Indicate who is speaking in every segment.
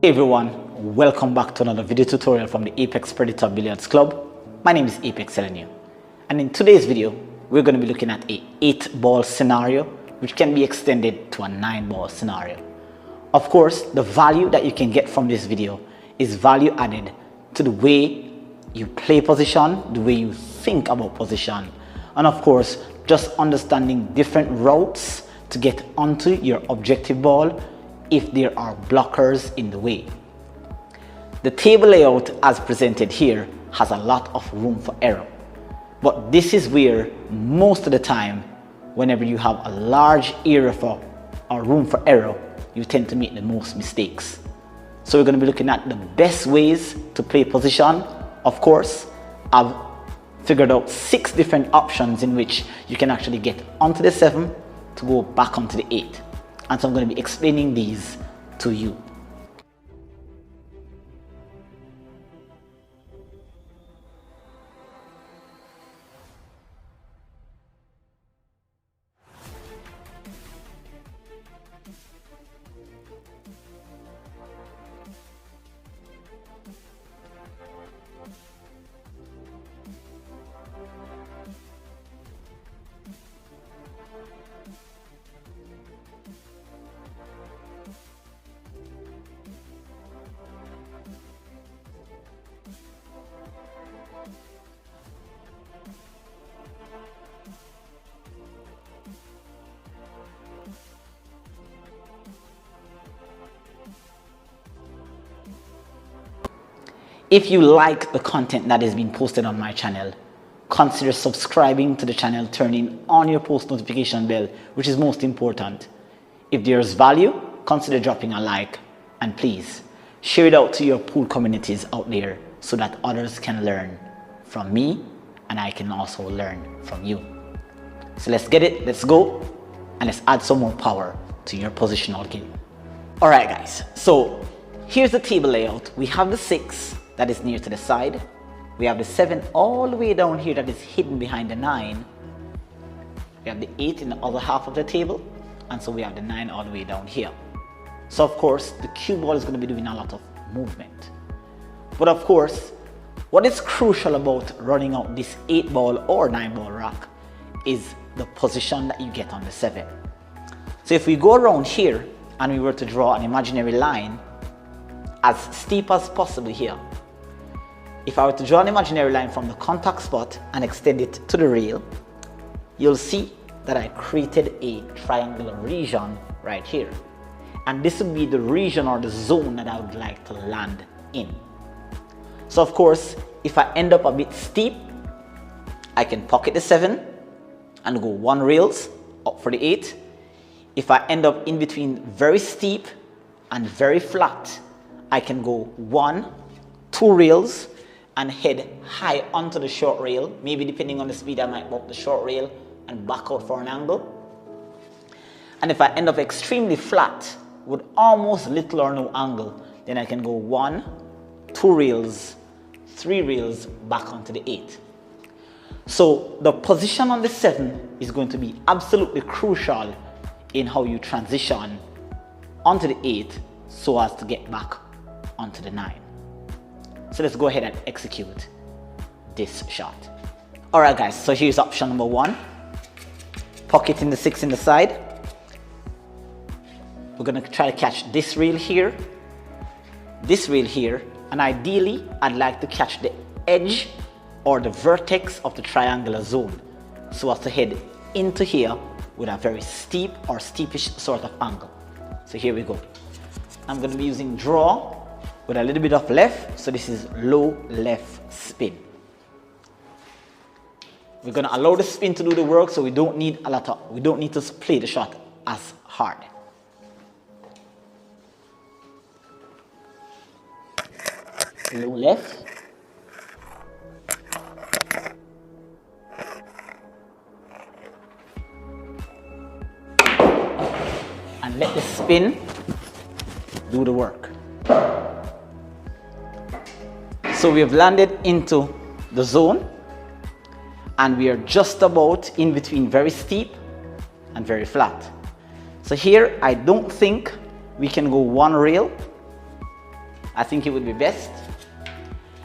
Speaker 1: Hey everyone, welcome back to another video tutorial from the Apex Predator Billiards Club. My name is Apex LNU, and in today's video we're going to be looking at a 8-ball scenario which can be extended to a 9-ball scenario. Of course, the value that you can get from this video is value added to the way you play position, the way you think about position, and of course just understanding different routes to get onto your objective ball if there are blockers in the way. The table layout as presented here has a lot of room for error, but this is where most of the time, whenever you have a large area for or room for error, you tend to make the most mistakes. So we're going to be looking at the best ways to play position. Of course, I've figured out 6 different options in which you can actually get onto the 7 to go back onto the 8. And so I'm going to be explaining these to you. If you like the content that is being posted on my channel, consider subscribing to the channel, turning on your post notification bell, which is most important. If there's value, consider dropping a like, and please share it out to your pool communities out there so that others can learn from me and I can also learn from you. So let's get it, let's go, and let's add some more power to your positional game. Alright guys, so here's the table layout. We have the 6 that is near to the side. We have the 7 all the way down here that is hidden behind the 9. We have the 8 in the other half of the table, and so we have the 9 all the way down here. So of course the cue ball is going to be doing a lot of movement. But of course, what is crucial about running out this 8-ball or 9-ball rack is the position that you get on the 7. So if we go around here and we were to draw an imaginary line as steep as possible here, if I were to draw an imaginary line from the contact spot and extend it to the rail, you'll see that I created a triangular region right here. And this would be the region or the zone that I would like to land in. So of course, if I end up a bit steep, I can pocket the 7 and go 1 rails up for the 8. If I end up in between very steep and very flat, I can go 1, 2 rails and head high onto the short rail. Maybe depending on the speed, I might bump the short rail and back out for an angle. And if I end up extremely flat with almost little or no angle, then I can go 1, 2 rails, 3 rails back onto the 8. So the position on the 7 is going to be absolutely crucial in how you transition onto the 8 so as to get back onto the 9. So let's go ahead and execute this shot. Alright guys, so here's option number 1. Pocketing the 6 in the side. We're going to try to catch this rail here, and ideally I'd like to catch the edge or the vertex of the triangular zone so as to head into here with a very steep or steepish sort of angle. So here we go. I'm going to be using draw with a little bit of left, so this is low left spin. We're going to allow the spin to do the work, so we don't need to play the shot as hard. Low left. And let the spin do the work. So we have landed into the zone and we are just about in between very steep and very flat. So here I don't think we can go one rail I think it would be best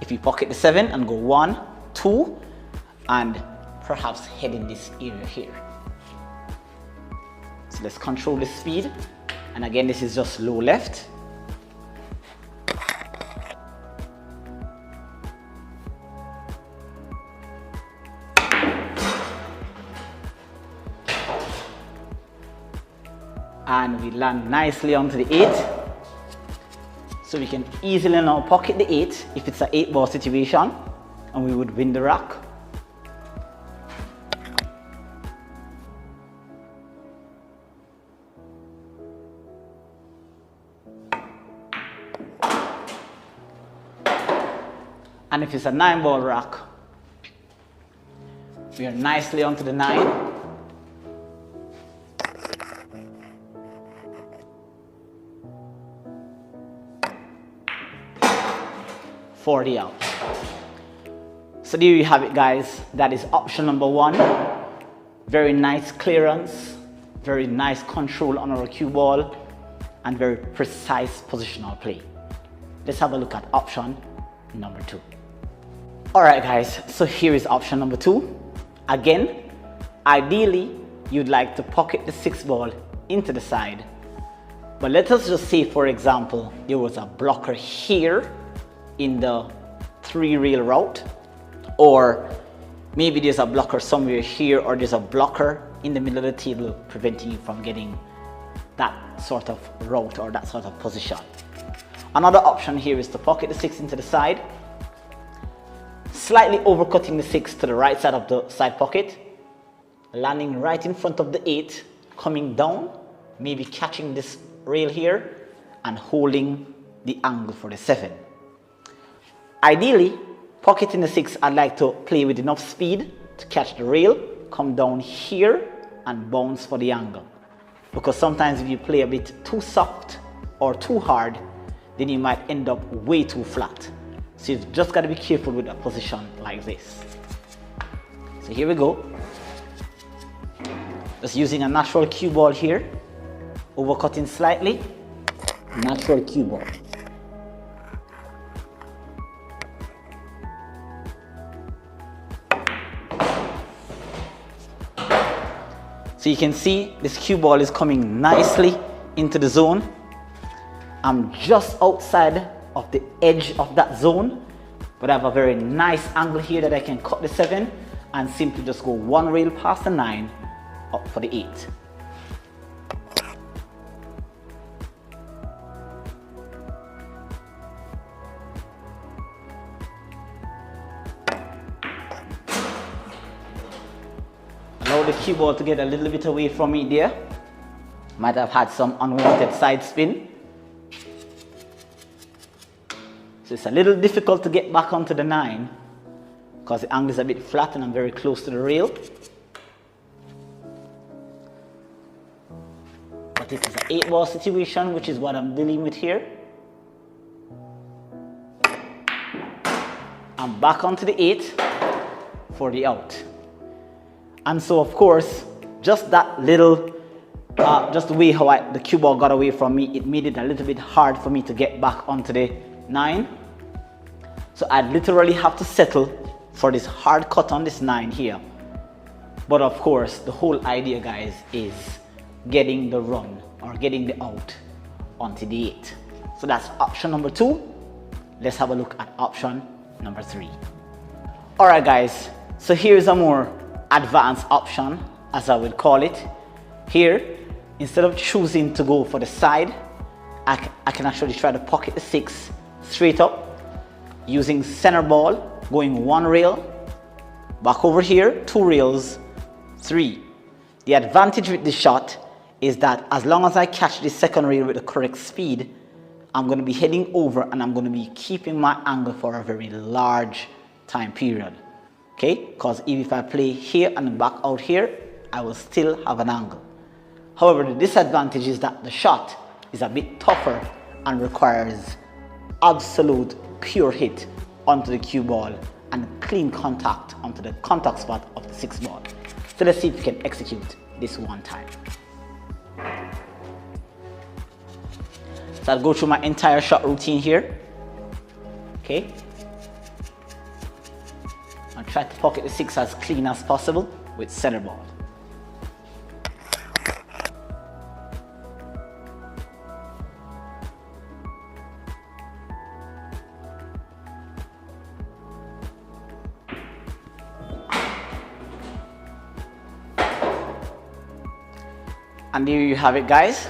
Speaker 1: if you pocket the 7 and go 1, 2, and perhaps head in this area here. So let's control the speed, and again this is just low left. And we land nicely onto the 8. So we can easily now pocket the 8 if it's an 8-ball situation, and we would win the rack. And if it's a 9-ball rack, we are nicely onto the 9. For the out. So there you have it, guys. That is option number 1. Very nice clearance, very nice control on our cue ball, and very precise positional play. Let's have a look at option number 2. Alright guys, so here is option number 2. Again, ideally you'd like to pocket the 6 ball into the side, but let us just say, for example, there was a blocker here in the 3-rail route, or maybe there's a blocker somewhere here, or there's a blocker in the middle of the table preventing you from getting that sort of route or that sort of position. Another option here is to pocket the 6 into the side, slightly overcutting the 6 to the right side of the side pocket, landing right in front of the 8, coming down, maybe catching this rail here and holding the angle for the 7. Ideally, pocketing the 6, I'd like to play with enough speed to catch the rail, come down here and bounce for the angle. Because sometimes if you play a bit too soft or too hard, then you might end up way too flat. So you've just got to be careful with a position like this. So here we go. Just using a natural cue ball here, overcutting slightly, natural cue ball. So you can see this cue ball is coming nicely into the zone. I'm just outside of the edge of that zone, but I have a very nice angle here that I can cut the 7 and simply just go 1 rail past the 9 up for the 8. Allow the cue ball to get a little bit away from me there. Might have had some unwanted side spin. So it's a little difficult to get back onto the 9 because the angle is a bit flat and I'm very close to the rail. But it is an 8-ball situation, which is what I'm dealing with here. I'm back onto the 8 for the out. And so, of course, just that little, just the way how the cue ball got away from me, it made it a little bit hard for me to get back onto the 9. So I'd literally have to settle for this hard cut on this 9 here. But of course, the whole idea, guys, is getting the run or getting the out onto the 8. So that's option number 2. Let's have a look at option number 3. All right, guys, so here's a more advanced option, as I would call it. Here, instead of choosing to go for the side, I can actually try to pocket the 6 straight up using center ball, going 1 rail, back over here, 2 rails, 3. The advantage with this shot is that as long as I catch the second rail with the correct speed, I'm going to be heading over and I'm going to be keeping my angle for a very large time period. Okay, because if I play here and back out here, I will still have an angle. However, the disadvantage is that the shot is a bit tougher and requires absolute pure hit onto the cue ball and clean contact onto the contact spot of the 6 ball. So let's see if we can execute this one time. So I'll go through my entire shot routine here. Okay. And try to pocket the 6 as clean as possible with center ball. And there you have it, guys.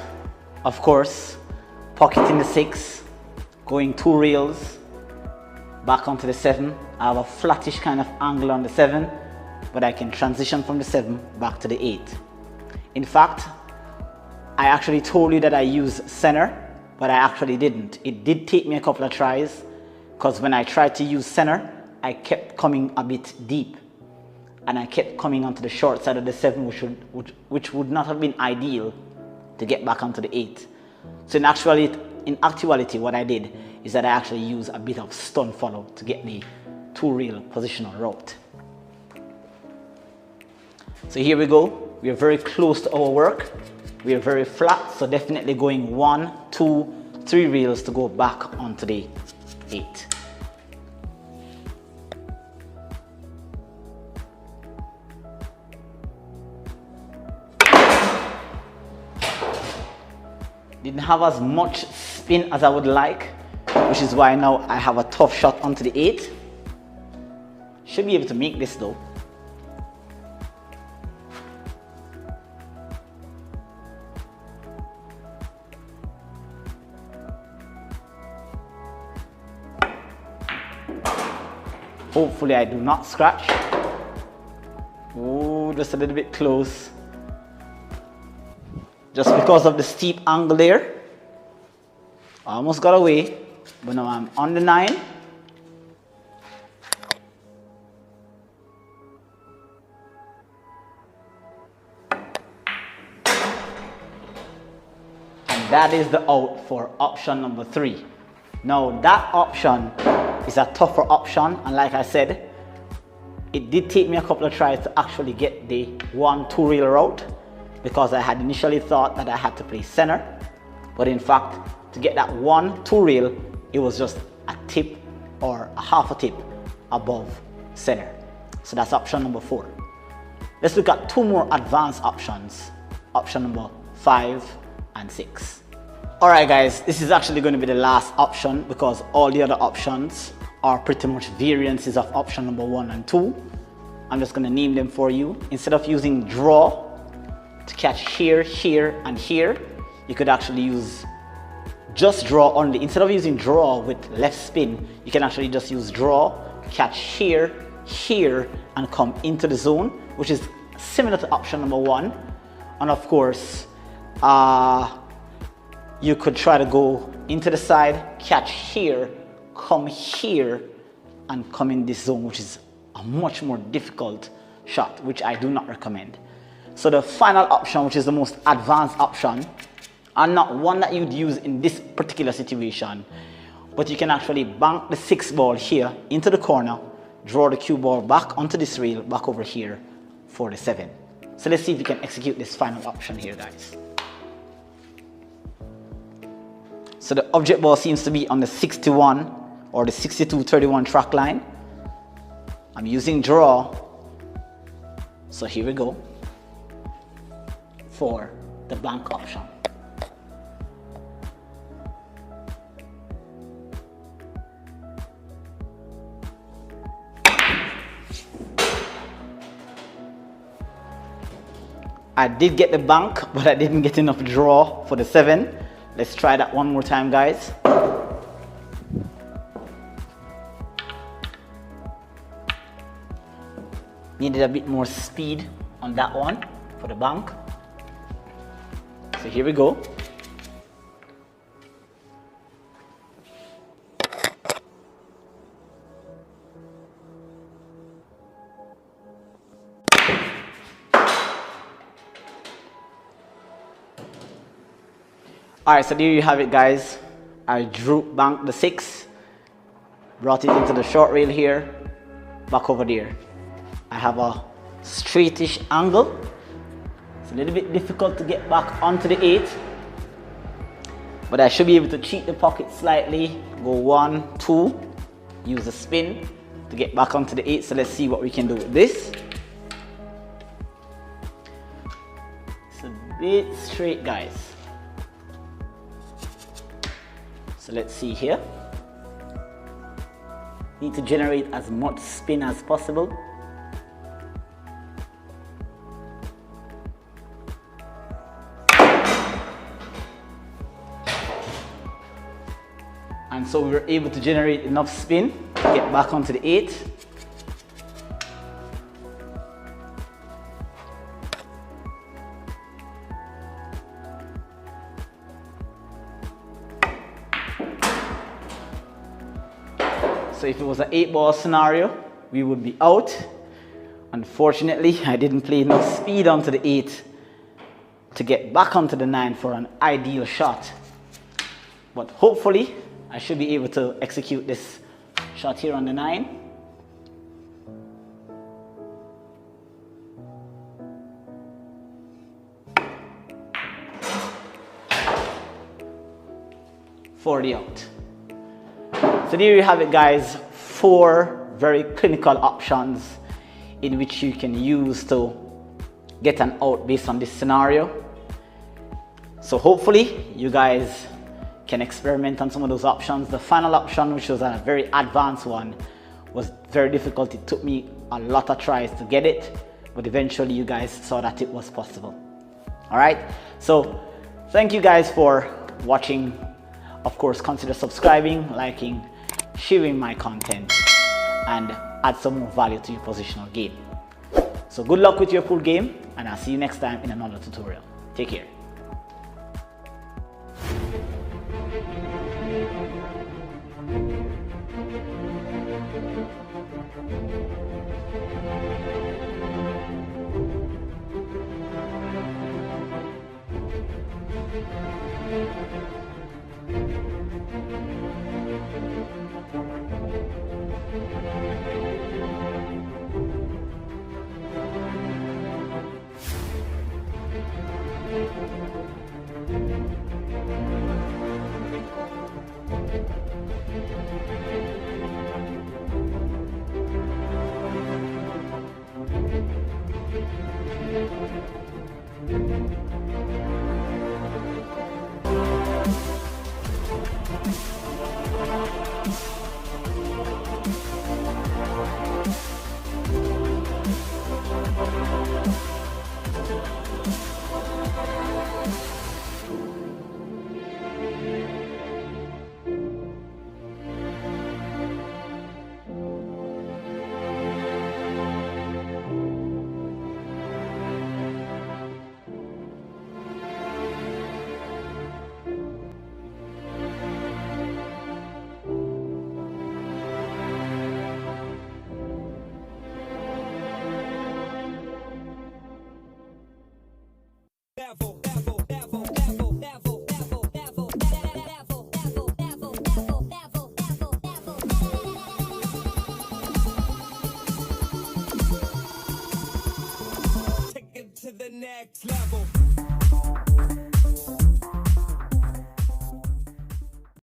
Speaker 1: Of course, pocketing the 6, going 2 reels, back onto the 7. I have a flattish kind of angle on the 7, but I can transition from the 7 back to the 8. In fact, I actually told you that I use center, but I actually didn't. It did take me a couple of tries, because when I tried to use center, I kept coming a bit deep. And I kept coming onto the short side of the 7, which would not have been ideal to get back onto the 8. So in actuality, what I did is that I actually use a bit of stun follow to get the 2-reel positional route. So here we go. We are very close to our work. We are very flat, so definitely going 1, 2, 3 reels to go back onto the 8. Didn't have as much spin as I would like, which is why now I have a tough shot onto the 8. Should be able to make this though. Hopefully I do not scratch. Oh, just a little bit close. Just because of the steep angle there. I almost got away, but now I'm on the 9. And that is the out for option number 3. Now that option is a tougher option, and like I said, it did take me a couple of tries to actually get the 1-2 reel route, because I had initially thought that I had to play center, but in fact, to get that 1-2 reel, it was just a tip or a half a tip above center. So that's option number 4. Let's look at 2 more advanced options, option number 5 and 6. Alright guys, this is actually going to be the last option, because all the other options are pretty much variances of option number 1 and 2. I'm just going to name them for you. Instead of using draw to catch here, here, and here, you could actually use just draw only. Instead of using draw with left spin, you can actually just use draw, catch here, here, and come into the zone, which is similar to option number 1. And of course, you could try to go into the side, catch here, come here, and come in this zone, which is a much more difficult shot, which I do not recommend. So the final option, which is the most advanced option, and not one that you'd use in this particular situation, but you can actually bank the 6 ball here into the corner, draw the cue ball back onto this reel, back over here for the 7. So let's see if you can execute this final option here, guys. So the object ball seems to be on the 61 or the 62-31 track line. I'm using draw, so here we go for the blank option. I did get the bank, but I didn't get enough draw for the 7. Let's try that one more time, guys. Needed a bit more speed on that one for the bank. So here we go. Alright, so there you have it, guys. I banked the 6, brought it into the short rail here, back over there. I have a straightish angle. It's a little bit difficult to get back onto the 8, but I should be able to cheat the pocket slightly. Go 1, 2, use the spin to get back onto the 8. So let's see what we can do with this. It's a bit straight, guys. So let's see here. Need to generate as much spin as possible. And so we were able to generate enough spin to get back onto the 8. So if it was an 8-ball scenario, we would be out. Unfortunately, I didn't play enough speed onto the 8 to get back onto the 9 for an ideal shot. But hopefully, I should be able to execute this shot here on the 9. For the out. So there you have it, guys. 4 very clinical options in which you can use to get an out based on this scenario. So hopefully you guys can experiment on some of those options. The final option, which was a very advanced one, was very difficult. It took me a lot of tries to get it, but eventually you guys saw that it was possible. All right, so thank you guys for watching. Of course, consider subscribing, liking, sharing my content, and add some more value to your positional game. So good luck with your pool game, and I'll see you next time in another tutorial. Take care.